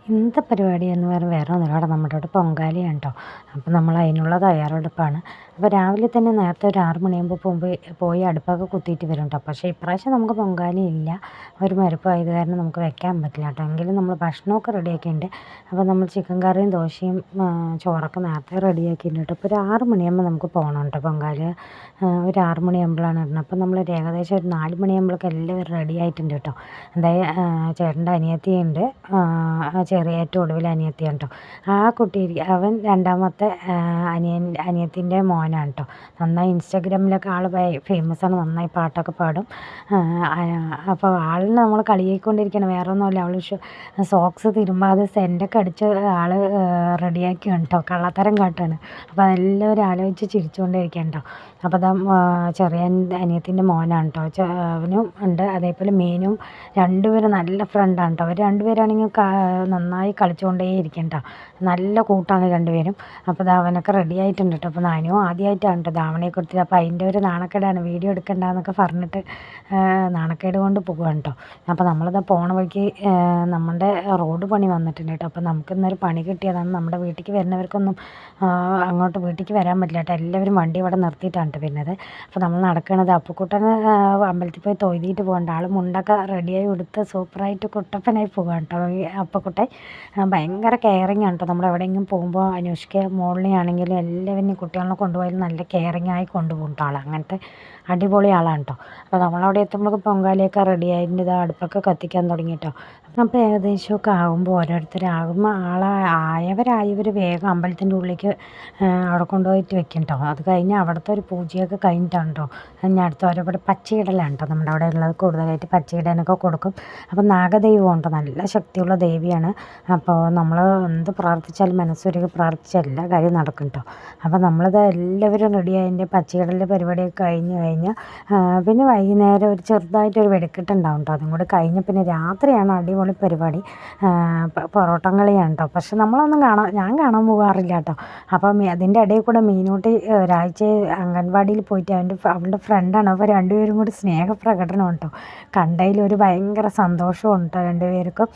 ഇന്നത്തെ പരിപാടി എന്ന് പറഞ്ഞാൽ വേറെ ഒന്നുമില്ല. അവിടെ നമ്മുടെ ഇവിടെ പൊങ്കാലയാണ് കേട്ടോ. അപ്പോൾ നമ്മൾ അതിനുള്ള തയ്യാറെടുപ്പാണ്. അപ്പോൾ രാവിലെ തന്നെ നേരത്തെ ഒരു 6 മണിയാകുമ്പോൾ പോയി അടുപ്പൊക്കെ കുത്തിയിട്ട് വരും കേട്ടോ. പക്ഷേ ഇപ്രാവശ്യം നമുക്ക് പൊങ്കാലയില്ല. ഒരു മരുപ്പായത് കാരണം നമുക്ക് വെക്കാൻ പറ്റില്ല കേട്ടോ. എങ്കിലും നമ്മൾ ഭക്ഷണമൊക്കെ റെഡിയാക്കിയിട്ടുണ്ട്. അപ്പോൾ നമ്മൾ ചിക്കൻ കറിയും ദോശയും ചോറൊക്കെ നേരത്തെ റെഡിയാക്കിയിട്ടുണ്ട് കേട്ടോ. ഇപ്പോൾ ഒരു 6 മണിയാകുമ്പോൾ നമുക്ക് പോകണം കേട്ടോ പൊങ്കാല. ഒരു 6 മണിയാകുമ്പോഴാണ് ഇടുന്നത്. അപ്പോൾ നമ്മൾ ഏകദേശം ഒരു 4 മണിയാകുമ്പോഴേക്കും എല്ലാവരും റെഡി ആയിട്ടുണ്ട് കേട്ടോ. എന്തായാലും ചേട്ടൻ്റെ അനിയത്തിയുണ്ട്, ചെറിയ ഏറ്റവും ഒടുവിൽ അനിയത്തിയാണ് കേട്ടോ. ആ കുട്ടി അവൻ രണ്ടാമത്തെ അനിയത്തിൻ്റെ മോനാണ് കേട്ടോ. നന്നായി ഇൻസ്റ്റാഗ്രാമിലൊക്കെ ആൾ ഫേമസാണ്, നന്നായി പാട്ടൊക്കെ പാടും. അപ്പോൾ ആളിനെ നമ്മൾ കളിയാക്കിക്കൊണ്ടിരിക്കുകയാണ്, വേറെ ഒന്നുമില്ല. അവൾ സോക്സ് തിരുമ്പാതെ സെൻ്റൊക്കെ അടിച്ച് ആൾ റെഡിയാക്കിയാണ് കേട്ടോ, കള്ളത്തരം കാട്ടാണ്. അപ്പോൾ അതെല്ലാവരും ആലോചിച്ച് ചിരിച്ചുകൊണ്ടിരിക്കുകയാണ് കേട്ടോ. അപ്പോൾ അതാ ചെറിയ അനിയത്തിൻ്റെ മോനാണ് കേട്ടോ. അവനും ഉണ്ട്, അതേപോലെ മീനും രണ്ടുപേരും നല്ല ഫ്രണ്ടാണ് കേട്ടോ. അവർ രണ്ടുപേരാണെങ്കിൽ നന്നായി കളിച്ചുകൊണ്ടേ ഇരിക്കും കേട്ടോ. നല്ല കൂട്ടാണ് രണ്ടുപേരും. അപ്പോൾ അത് അവനൊക്കെ റെഡി ആയിട്ടുണ്ട് കേട്ടോ. അപ്പോൾ നാനും ആദ്യമായിട്ടാണ് കേട്ടോ ധാവണയെ കൊടുത്തിട്ട്. അപ്പോൾ അതിൻ്റെ ഒരു നാണക്കേടാണ്, വീഡിയോ എടുക്കണ്ടെന്നൊക്കെ പറഞ്ഞിട്ട് നാണക്കേട് കൊണ്ട് പോകുകയാണ് കേട്ടോ. അപ്പോൾ നമ്മളിതാ പോണ വഴിക്ക് നമ്മുടെ റോഡ് പണി വന്നിട്ടുണ്ട് കേട്ടോ. അപ്പോൾ നമുക്കിന്നൊരു പണി കിട്ടിയതാണ്. നമ്മുടെ വീട്ടിലേക്ക് വരുന്നവർക്കൊന്നും അങ്ങോട്ട് വീട്ടിലേക്ക് വരാൻ പറ്റില്ല കേട്ടോ. എല്ലാവരും വണ്ടി ഇവിടെ നിർത്തിയിട്ടാണ് കേട്ടോ വരുന്നത്. അപ്പോൾ നമ്മൾ നടക്കണത് അപ്പുക്കുട്ടന് അമ്പലത്തിൽ പോയി തൊഴുതിയിട്ട് പോകണ്ട. ആൾ മുണ്ടൊക്കെ റെഡിയായി എടുത്ത് സൂപ്പറായിട്ട് കുട്ടപ്പനായി പോകാൻ കേട്ടോ. ഈ അപ്പക്കുട്ടൻ ഭയങ്കര കെയറിങ് ആണ് കേട്ടോ. നമ്മൾ എവിടെയെങ്കിലും പോകുമ്പോൾ അനുഷ്ക മോളിനെയാണെങ്കിലും എല്ലാവരെയും കുട്ടികളെ കൊണ്ടുപോയാലും നല്ല കെയറിങ് ആയി കൊണ്ടുപോകും കേട്ടോ ആൾ. അങ്ങനത്തെ അടിപൊളി ആളാണ് കേട്ടോ. അപ്പോൾ നമ്മളവിടെ എത്തുമ്പോൾ പൊങ്കാലയൊക്കെ റെഡി ആയിട്ട് ഇതാ അടുപ്പൊക്കെ കത്തിക്കാൻ തുടങ്ങി കേട്ടോ. അപ്പോൾ ഏകദേശമൊക്കെ ആകുമ്പോൾ ഓരോരുത്തരാകുമ്പോൾ ആയവർ വേഗം അമ്പലത്തിൻ്റെ ഉള്ളിലേക്ക് അവിടെ കൊണ്ടുപോയിട്ട് വെക്കും കേട്ടോ. അത് കഴിഞ്ഞ് അവിടുത്തെ ഒരു പൂജയൊക്കെ കഴിഞ്ഞിട്ടാണ് കേട്ടോ ഞാൻ അടുത്ത ഓരോവിടെ പച്ചയിടലാണ് കേട്ടോ. നമ്മുടെ അവിടെ ഉള്ളത് കൂടുതലായിട്ട് പച്ചയിടാനൊക്കെ കൊടുക്കും. അപ്പോൾ നാഗദൈവം ഉണ്ടോ, നല്ല ശക്തിയുള്ള ദേവിയാണ്. അപ്പോൾ നമ്മൾ എന്ത് പ്രാർത്ഥിച്ചാലും മനസ്സൊരുക്കി പ്രാർത്ഥിച്ചാൽ എല്ലാ കാര്യം നടക്കും കേട്ടോ. അപ്പോൾ നമ്മളിത് എല്ലാവരും റെഡിയായതിൻ്റെ പച്ചയിടലിൻ്റെ പരിപാടിയൊക്കെ കഴിഞ്ഞ് പിന്നെ വൈകുന്നേരം ഒരു ചെറുതായിട്ടൊരു വെടിക്കെട്ടുണ്ടാവും കേട്ടോ. അതും കൂടി കഴിഞ്ഞ് പിന്നെ രാത്രിയാണ് അടിപൊളി പരിപാടി, പൊറോട്ടം കളിയാണ് കേട്ടോ. പക്ഷെ ഞാൻ കാണാൻ പോകാറില്ല കേട്ടോ. അപ്പം അതിൻ്റെ ഇടയിൽ കൂടെ മീനൂട്ടി ഒരാഴ്ച അംഗൻവാടിയിൽ പോയിട്ട് അവളുടെ ഫ്രണ്ടാണ്. അപ്പോൾ രണ്ടുപേരും കൂടി സ്നേഹപ്രകടനം കേട്ടോ. കണ്ടതിൽ ഒരു ഭയങ്കര സന്തോഷവും കേട്ടോ രണ്ടുപേർക്കും.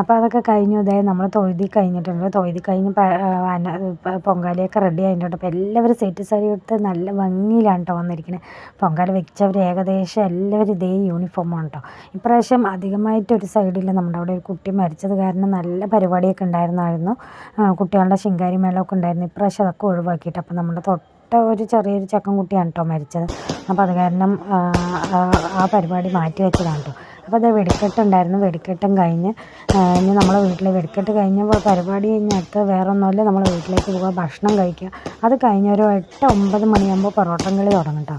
അപ്പോൾ അതൊക്കെ കഴിഞ്ഞു. അതായത് നമ്മൾ തൊഴുതി കഴിഞ്ഞിട്ടുണ്ട്. തൊഴുതി കഴിഞ്ഞ് പൊങ്കാലയൊക്കെ റെഡി ആയിട്ടുണ്ട്. അപ്പോൾ എല്ലാവരും സെറ്റ് സാരി എടുത്ത് നല്ല ഭംഗിയിലാണ് കേട്ടോ വന്നിരിക്കുന്നത്. പൊങ്കാല വെച്ചവർ ഏകദേശം എല്ലാവരും ഇതേ യൂണിഫോമാണ് കേട്ടോ. ഇപ്രാവശ്യം അധികമായിട്ടൊരു സൈഡിൽ നമ്മുടെ അവിടെ ഒരു കുട്ടി മരിച്ചത് കാരണം നല്ല പരിപാടിയൊക്കെ ഉണ്ടായിരുന്നു. കുട്ടികളുടെ ശിങ്കാരി മേളമൊക്കെ ഉണ്ടായിരുന്നു. ഇപ്രാവശ്യം അതൊക്കെ ഒഴിവാക്കിയിട്ട് അപ്പോൾ നമ്മുടെ ഒരു ചെറിയൊരു ചെക്കൻ കുട്ടിയാണ് കേട്ടോ മരിച്ചത്. അപ്പോൾ അത് കാരണം ആ പരിപാടി മാറ്റി വെച്ചതാണ് കേട്ടോ. അപ്പോൾ അത് വെടിക്കെട്ടുണ്ടായിരുന്നു. വെടിക്കെട്ടും കഴിഞ്ഞ് ഇനി നമ്മളെ വീട്ടിൽ വെടിക്കെട്ട് കഴിഞ്ഞപ്പോൾ പരിപാടി കഴിഞ്ഞ് അടുത്ത് വേറെ ഒന്നുമില്ല, നമ്മൾ വീട്ടിലേക്ക് പോകുക, ഭക്ഷണം കഴിക്കുക. അത് കഴിഞ്ഞ് ഒരു 8-9 മണിയാകുമ്പോൾ പൊറോട്ടം കളി തുടങ്ങും കേട്ടോ.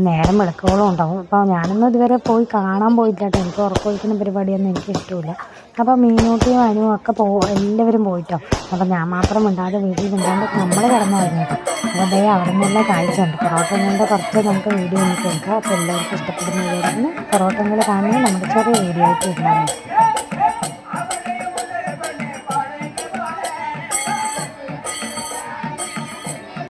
നേരം വെളുക്കോളം ഉണ്ടാവും. അപ്പോൾ ഞാനൊന്നും ഇതുവരെ പോയി കാണാൻ പോയിട്ടില്ല കേട്ടോ. എനിക്ക് ഉറക്കൊഴിക്കുന്ന പരിപാടിയൊന്നും എനിക്ക് ഇഷ്ടമില്ല. അപ്പോൾ മീനൂട്ടിയും അനുവും ഒക്കെ എല്ലാവരും പോയിട്ടോ. അപ്പോൾ ഞാൻ മാത്രം മിണ്ടാതെ വീട്ടിൽ മിണ്ടാണ്ട് നമ്മൾ കിടന്നായിരുന്നു കേട്ടോ. അപ്പോൾ അതേ അവിടെ നിന്നുള്ള കാഴ്ച ഉണ്ട്. പൊറോട്ടം കൊണ്ട് കുറച്ച് നമുക്ക് വീഡിയോ എനിക്ക് എടുക്കാം. അപ്പോൾ എല്ലാവർക്കും ഇഷ്ടപ്പെടുന്ന വീഡിയോ പൊറോട്ടം കളി കാണുന്നത് നമ്മുടെ ചെറിയ വീഡിയോ ആയിട്ട് ഇടുന്നതാണ്.